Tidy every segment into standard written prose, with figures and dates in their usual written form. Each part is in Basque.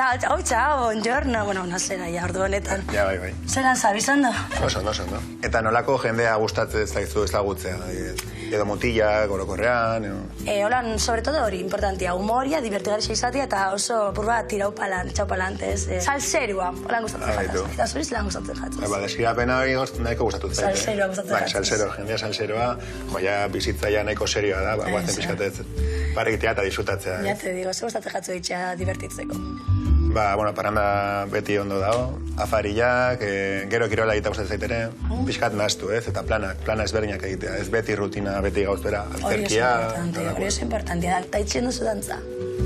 Hau, txau, buongiorno. Bueno, nazera, ja, ordu honetan. Ja, bai. Zeran zabizando? Oso, ondo. Eta nolako jendea gustatzen ez zaizu ezagutzea, edo mutila, orokorrean, Holan, sobre todo hori, importantia, humoria, divertigarria izatea, eta oso purba tirau palant, txau palantez. Salserua, holan gustatzen jataz. Eta zuriz lan gustatzen jataz. Ba, deskirapena hori nahiko gustatzen zait. Salserua gustatzen jataz. Salsero, jendea salseroa, joia bizitzaia nahiko serioa da, guazen pixkatez parekitea eta disfrutatzea. Ja, te digo, ze gustatzen jatzu itxea divertitzeko. Ba, bueno, parranda beti ondo dago, afariak, gero kirola egitea gustatzen zaitere, pixkat naztu, ez? Eta plana ezberdinak egitea, ez beti rutina, beti gauzbera, altzerkia... Hori oso importantia da, eta itxen duzu dantza.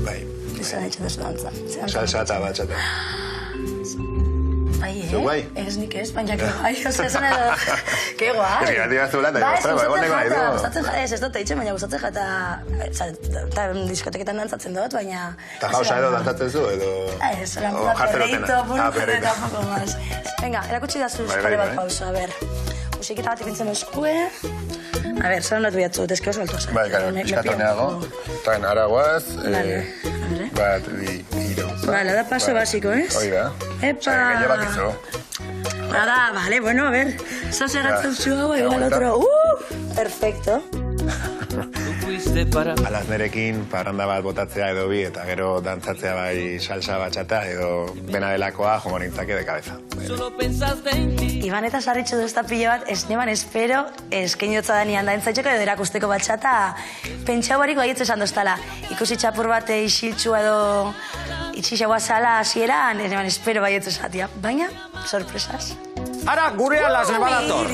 Bai. Izan itxen duzu dantza. Salsa eta batxata. Bai, Zu guai? Ez nik ez, baina que guai, ose esan edo... Que guai! Ez gira tira zulanda, gustatzen jata, ez dut eitzen, baina gustatzen jata... Eta diskoteketan dantzatzen dut, baina... Eta jauza edo dantzatzen zu, edo... Ez, la perreito, burukete, tampoco más. Venga, erakutsi da zuz, pare bat pauso, a ver. Musikita bat ipintzen eskue... A ver, zara notu biatzu, tezke oso altu. Bai, karo, piskatoneago. Traen araguaz, bat, hiru. Vale, da paso básico, ¿es? Oiga. Epa! Gehiago bakizu. Nada, vale, bueno, a ver. Eso se agatzen zu hau, igual otro. Perfecto. Alaz nerekin parranda bat botatzea edo bi, eta gero dantzatzea bai salsa batxata edo bena delakoa jongo nintzake de cabeza. Iban eta sarritxu duzta pilo bat, ez neban espero, eskenotza danian dantzatxeko edo erakusteko batxata, pentsau barik baietz esan doztala. Ikusi txapur bat isiltxua edo itxixagoa zala hasieran, ez neban espero baietz esatia. Baina, sorpresas. Ara, gurea las nebadator.